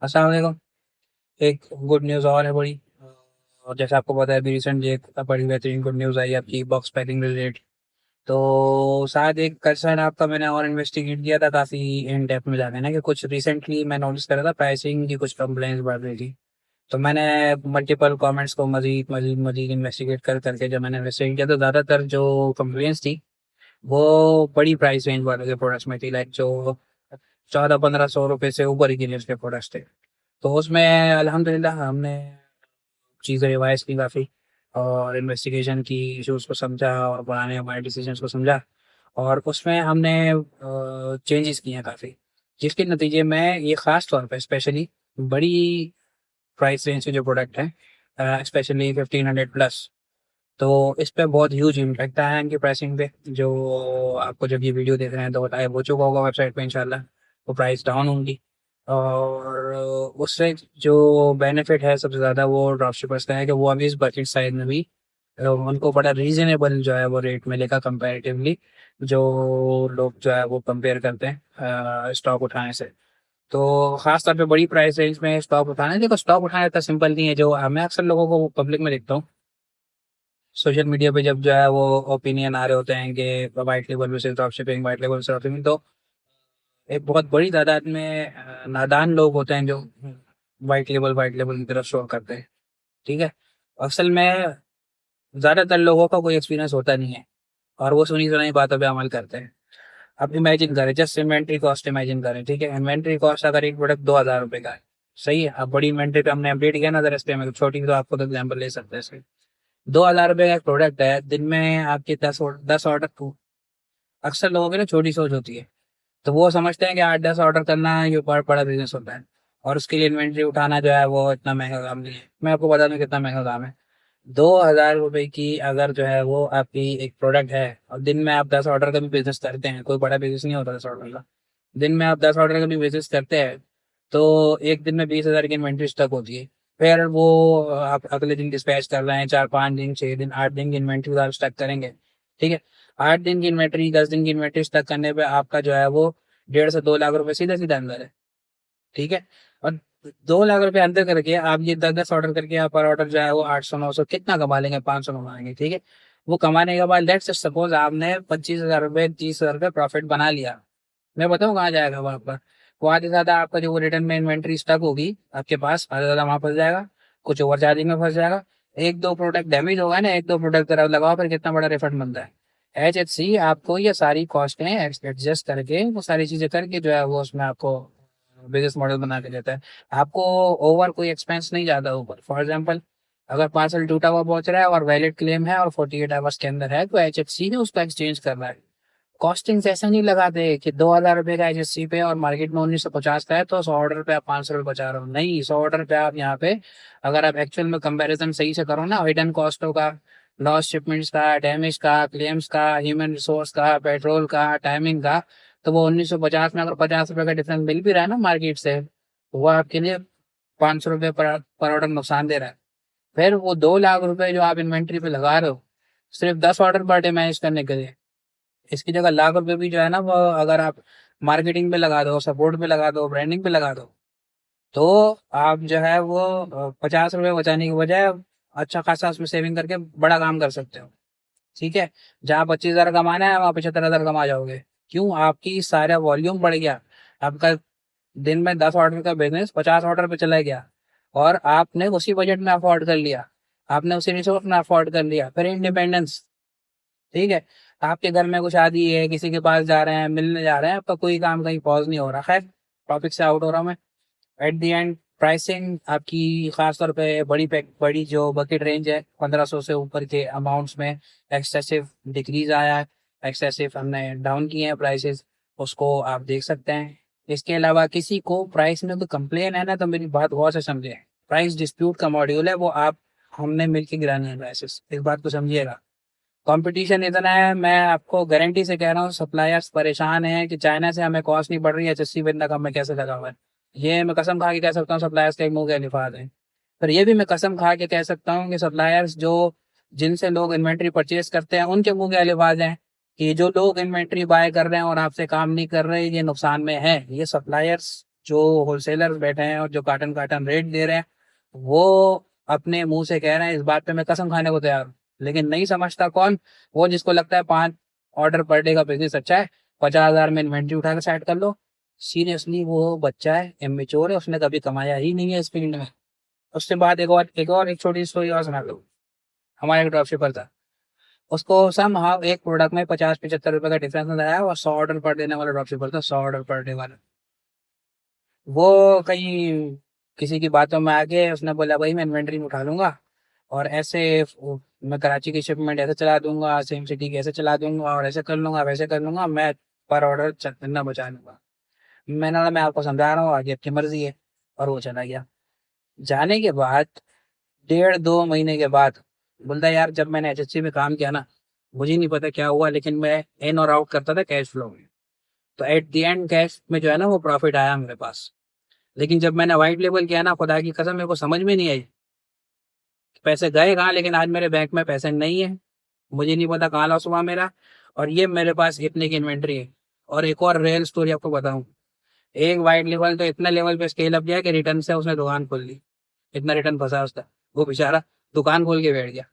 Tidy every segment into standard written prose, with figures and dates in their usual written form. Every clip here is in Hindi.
अस्सलाम वालेकुम। एक गुड न्यूज़ और है बड़ी। और जैसे आपको पता है अभी रिसेंटली एक बड़ी बेहतरीन गुड न्यूज़ आई है आपकी बॉक्स पैकिंग रिलेटेड। तो शायद एक कंसर्न आपका मैंने और इन्वेस्टिगेट किया था काफ़ी इन डेप्थ में जाके ना कि कुछ रिसेंटली मैं नोटिस कर रहा था प्राइसिंग की कुछ कंप्लेंट्स बढ़ रही थी। तो मैंने मल्टीपल कमेंट्स को मजीद मजीद मजीद इन्वेस्टिगेट कर करके जब मैंने इन्वेस्टिगेट किया तो ज़्यादातर जो कंप्लेंट्स थी वो बड़ी प्राइस रेंज वाले के प्रोडक्ट्स में थी, लाइक जो 1400-1500 रुपये से ऊपर ही की रेंज के प्रोडक्ट्स थे। तो उसमें अल्हम्दुलिल्लाह हमने चीज़ें रिवाइज़ की काफ़ी और इन्वेस्टिगेशन की, इश्यूज़ को समझा और पुराने हमारे डिसीजंस को समझा और उसमें हमने चेंजेस किए हैं काफ़ी, जिसके नतीजे में ये ख़ास तौर पे स्पेशली बड़ी प्राइस रेंज के जो प्रोडक्ट हैं, स्पेशली 1500 प्लस, तो इस पे बहुत ह्यूज इम्पैक्ट आया है इनकी प्राइसिंग पे। जो आपको जब ये वीडियो देख रहे हैं तो बताया हो चुका होगा वेबसाइट पे इंशाल्लाह, वो प्राइस डाउन होंगी। और उससे जो बेनिफिट है सबसे ज़्यादा वो ड्रॉपशिपर्स का है कि वो अभी इस बजट साइज में भी उनको बड़ा रीजनेबल जो है वो रेट मिलेगा कंपैरेटिवली, जो लोग जो है वो कंपेयर करते हैं स्टॉक उठाने से। तो खास तौर पे बड़ी प्राइस रेंज में स्टॉक उठाना, देखो स्टॉक उठाना इतना सिंपल नहीं है। जो मैं अक्सर लोगों को पब्लिक में देखता हूँ सोशल मीडिया पे, जब जो है वो ओपिनियन आ रहे होते हैं कि white label versus drop shipping, white label versus drop shipping, तो एक बहुत बड़ी तादाद में नादान लोग होते हैं जो वाइट लेबल की तरफ शो करते हैं। ठीक है। असल में ज़्यादातर लोगों का कोई एक्सपीरियंस होता नहीं है और वो सुनी सुनाई बातों पे अमल करते हैं। अब इमेजिन करें, जस्ट इन्वेंट्री कॉस्ट इमेजिन करें, ठीक है। इन्वेंट्री कॉस्ट अगर एक प्रोडक्ट 2000 रुपये का है, सही है। अब बड़ी इन्वेंट्री पे हमने अपडेट किया ना अदर रस्ते में, तो छोटी तो आपको तो एग्जाम्पल ले सकते हैं इसके। 2000 रुपये का एक प्रोडक्ट है, दिन में आपके 10 ऑर्डर। अक्सर लोगों की ना छोटी सोच होती है, तो वो समझते हैं कि 8-10 ऑर्डर करना ये बहुत बड़ा बिजनेस होता है और उसके लिए इन्वेंट्री उठाना जो है वो इतना महंगा काम नहीं है। मैं आपको बता दूं कितना महंगा काम है। 2000 रुपये की अगर जो है वो आपकी एक प्रोडक्ट है और दिन में आप 10 ऑर्डर का भी बिजनेस करते हैं, कोई बड़ा बिजनेस नहीं होता 10 ऑर्डर का। दिन में आप 10 ऑर्डर का भी बिजनेस करते हैं तो एक दिन में 20,000 की इन्वेंट्री स्टक होती है। फिर वो आप अगले दिन डिस्पैच कर रहे हैं, 4-5 दिन, 6 दिन, 8 दिन की इन्वेंट्री आप स्टक करेंगे। ठीक है। 8 दिन की इन्वेंट्री, 10 दिन की इन्वेंट्री स्टक करने पे आपका जो है वो 1.5 से 2 लाख रुपए सीधा सीधा अंदर है। ठीक है। और 2 लाख रुपए अंदर करके आप ये 10-10 ऑर्डर करके आप पर ऑर्डर जो है वो 800-900 कितना कमा लेंगे, 500 कमा लेंगे। ठीक है। वो कमाने के बाद लेट्स सपोज आपने 25,000 रुपये, 30,000 रुपये प्रॉफिट बना लिया। मैं बताऊँ कहाँ जाएगा वहाँ पर? वो आधे ज्यादा आपका जो वो रिटर्न में इन्वेंट्री स्टक होगी आपके पास, आधा ज्यादा वहां फंस जाएगा, कुछ ओवर चार्जिंग में फंस जाएगा। एक दो प्रोडक्ट डैमेज होगा ना, एक दो प्रोडक्ट तरफ लगाओ, फिर कितना बड़ा रिफंड बनता है। HFC आपको ये सारी कॉस्टें एडजस्ट करके, वो सारी चीजें करके जो है वो उसमें आपको बिजनेस मॉडल बना के देता है। आपको ओवर कोई एक्सपेंस नहीं जाता ऊपर। फॉर एग्जाम्पल, अगर पार्सल टूटा हुआ पहुंच रहा है और वैलिड क्लेम है और 48 आवर्स के अंदर है, तो HFC ने उसका एक्सचेंज करना है। कॉस्टिंग्स ऐसा नहीं लगाते कि 2,000 रुपये का HFC पे और मार्केट में 1950 का है तो 100 ऑर्डर पे आप 500 रुपये बचा रहे हो। नहीं, 100 ऑर्डर पे आप यहाँ पे अगर आप एक्चुअल में कंपैरिजन सही से करो ना, हिडन कॉस्टों का, लॉस शिपमेंट्स का, डैमेज का, क्लेम्स का, ह्यूमन रिसोर्स का, पेट्रोल का, टाइमिंग का, तो वो 1950 में अगर 50 रुपये का डिफरेंस मिल भी रहा है ना मार्केट से, तो वो आपके लिए 500 रुपये पर ऑर्डर नुकसान दे रहा है। फिर वो 2 लाख रुपए जो आप इन्वेंट्री पे लगा रहे हो सिर्फ 10 ऑर्डर पर डे मैनेज करने के लिए, इसकी जगह लाख रुपए भी जो है ना वो अगर आप मार्केटिंग पे लगा दो, सपोर्ट पे लगा दो, ब्रांडिंग पे लगा दो, तो आप जो है वो 50 रुपये बचाने की बजाय अच्छा खासा उसमें सेविंग करके बड़ा काम कर सकते हो। ठीक है। जहाँ 25,000 कमाना है वहाँ 75,000 कमा जाओगे। क्यों? आपकी सारा वॉल्यूम बढ़ गया। आपका दिन में 10 ऑर्डर का बिजनेस 50 ऑर्डर पे चला गया और आपने उसी बजट में अफोर्ड कर लिया, आपने उसी रिसोर्स में अफोर्ड कर लिया। फिर इंडिपेंडेंस। ठीक है। आपके घर में कुछ शादी है, किसी के पास जा रहे हैं, मिलने जा रहे हैं, आपका कोई काम कहीं पॉज नहीं हो रहा। खैर, टॉपिक से आउट हो रहा हूँ मैं। एट द एंड प्राइसिंग आपकी खासतौर पे बड़ी जो बकेट रेंज है 1500 से ऊपर के अमाउंट्स में एक्सेसिव डिक्रीज आया है, एक्सेसिव हमने डाउन किए हैं प्राइसेस, उसको आप देख सकते हैं। इसके अलावा किसी को प्राइस में कोई कंप्लेन है ना, तो मेरी बात गौर से समझे। प्राइस डिस्प्यूट का मॉड्यूल है वो, आप हमने मिलकर गिरानी है प्राइसेस, इस बात को समझिएगा। कंपटीशन इतना है, मैं आपको गारंटी से कह रहा हूँ सप्लायर्स परेशान हैं कि चाइना से हमें कॉस्ट नहीं बढ़ रही है, 80 इतना कम में कैसे लगा हुआ है। ये मैं कसम खा के कह सकता हूँ सप्लायर्स के मुंह के अलिफाज हैं। पर ये भी मैं कसम खा के कह सकता हूँ कि सप्लायर्स जो जिनसे लोग इन्वेंट्री परचेज करते हैं उनके मुंह के अलिफाज हैं कि जो लोग इन्वेंट्री बाय कर रहे हैं और आपसे काम नहीं कर रहे ये नुकसान में है। ये सप्लायर्स जो होलसेलर बैठे हैं और जो कार्टन कार्टन रेट दे रहे हैं, वो अपने मुंह से कह रहे हैं, इस बात पे मैं कसम खाने को तैयार हूँ। लेकिन नहीं समझता कौन? वो जिसको लगता है 5 ऑर्डर पर डे का बिजनेस अच्छा है, 50,000 में इन्वेंट्री उठा के सेट कर लो। सीरियसली वो बच्चा है, इमेच्योर है, उसने कभी कमाया ही नहीं है इस फील्ड में। उसके बाद एक छोटी स्टोरी और सुना दो। हमारा एक ड्रॉपशिपर था, उसको सम हाँ एक प्रोडक्ट में 50-75 रुपए का डिफरेंस नजर आया, और 100 ऑर्डर पर देने वाला ड्रॉपशिपर था, 100 ऑर्डर पर डे वाला। वो कहीं किसी की बातों में आके उसने बोला भाई मैं इन्वेंट्री में उठा लूंगा, और मैं कराची की शिपमेंट ऐसे चला दूंगा, सेम सिटी की ऐसे चला दूंगा, और ऐसे कर लूंगा वैसे कर लूंगा, मैं पर ऑर्डर इतना बचा लूंगा। मैंने बोला मैं आपको समझा रहा हूँ, आगे आपकी मर्जी है। और वो चला गया। जाने के बाद 1.5-2 महीने के बाद बोलता है, यार जब मैंने एचएससी में काम किया ना, मुझे नहीं पता क्या हुआ, लेकिन मैं इन और आउट करता था कैश फ्लो में। तो एट द एंड कैश में जो है ना वो प्रॉफिट आया मेरे पास। लेकिन जब मैंने व्हाइट लेबल किया ना, खुदा की कसम मेरे को समझ में नहीं आई पैसे गए कहाँ, लेकिन आज मेरे बैंक में पैसे नहीं है। मुझे नहीं पता कहाँ लॉस हुआ मेरा। और ये मेरे पास इतने की इन्वेंट्री है। और एक और रियल स्टोरी आपको बताऊं। एक वाइट लेवल तो इतना लेवल पे स्केल अप गया कि रिटर्न से उसने दुकान खोल ली। इतना रिटर्न फंसा उसका। वो बेचारा दुकान खोल के बैठ गया।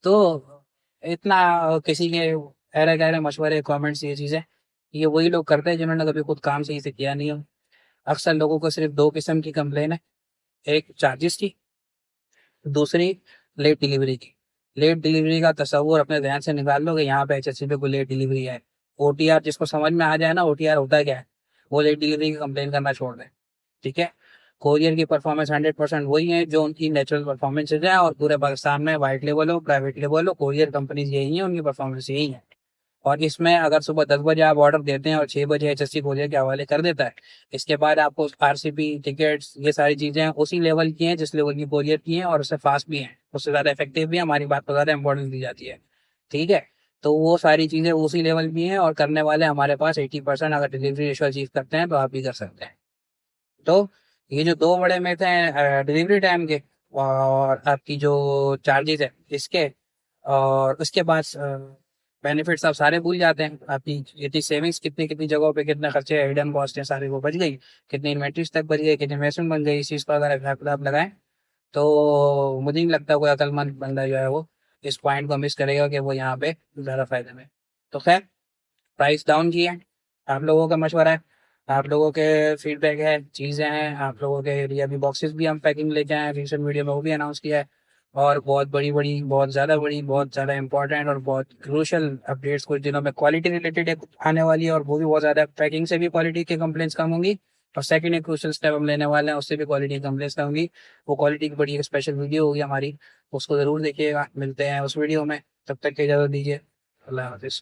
तो इतना किसी के अरे गहरे मशवरे कमेंट्स ये चीजें, ये वही लोग करते हैं जिन्होंने कभी खुद काम सही से किया नहीं हो। अक्सर लोगों को सिर्फ दो किस्म की कंप्लेन है। एक चार्जेस की, दूसरी लेट डिलीवरी की। लेट डिलीवरी का तस्वुर अपने ध्यान से निकाल लो कि यहाँ पे एचएससी पे कोई लेट डिलीवरी है। ओटीआर जिसको समझ में आ जाए ना, ओटीआर होता क्या है, वो लेट डिलीवरी की कंप्लेन करना छोड़ दें। ठीक है। कोरियर की परफॉर्मेंस 100% वही है जो उनकी नेचुरल परफॉर्मेंस है, और पूरे पाकिस्तान में वाइट लेवल हो प्राइवेट लेवल हो, कोरियर कंपनीज यही है, उनकी परफॉर्मेंस यही है। और इसमें अगर सुबह 10 बजे आप ऑर्डर देते हैं और 6 बजे एचएससी कोरियर के हवाले कर देता है, इसके बाद आपको आरसीपी टिकट्स ये सारी चीजें उसी लेवल की हैं जिस लेवल की कोरियर की हैं, और उससे फास्ट भी हैं, उससे ज्यादा इफेक्टिव भी है, हमारी बात को ज्यादा इंपॉर्टेंस दी जाती है। ठीक है। तो वो सारी चीजें उसी लेवल की हैं, और करने वाले हमारे पास 80%, अगर डिलीवरी रेशो अचीव करते हैं तो आप भी कर सकते हैं। तो ये जो दो बड़े मेथ हैं डिलीवरी टाइम के और आपकी जो चार्जेस है इसके, और उसके बाद बेनिफिट्स आप सारे भूल जाते हैं। आपकी इतनी सेविंग्स कितनी कितनी जगहों पे कितने खर्चे हिडन कॉस्ट है सारे वो बच गई, कितनी इन्वेंट्रीज तक बच गई, कितनी इन्वेस्टमेंट बन गई, इस चीज़ पर अगर हिसाब किताब लगाएं तो मुझे नहीं लगता कोई अक्लमंद बंदा जो है वो इस पॉइंट को मिस करेगा कि वो यहाँ पे ज़्यादा फायदे में। तो खैर, प्राइस डाउन की है, आप लोगों का मशवरा है, आप लोगों के फीडबैक है, चीज़ें हैं, आप लोगों के लिए अभी बॉक्सेस भी हम पैकिंग लेके आए हैं, रिसेंट वीडियो में वो भी अनाउंस किया है। और बहुत बड़ी बड़ी, बहुत ज़्यादा इंपॉर्टेंट और बहुत क्रूशल अपडेट्स कुछ दिनों में क्वालिटी रिलेटेड आने वाली है, और वो भी बहुत ज़्यादा, पैकिंग से भी क्वालिटी की कंप्लेंट्स कम होंगी। और सेकंड एक क्रूशल स्टेप हम लेने वाले हैं, उससे भी क्वालिटी की कंप्लेंट्स कम होंगी। वो क्वालिटी की बड़ी एक स्पेशल वीडियो होगी हमारी, उसको ज़रूर देखिएगा। मिलते हैं उस वीडियो में, तब तक की इजाज़त दीजिए। अल्लाह हाफिज़।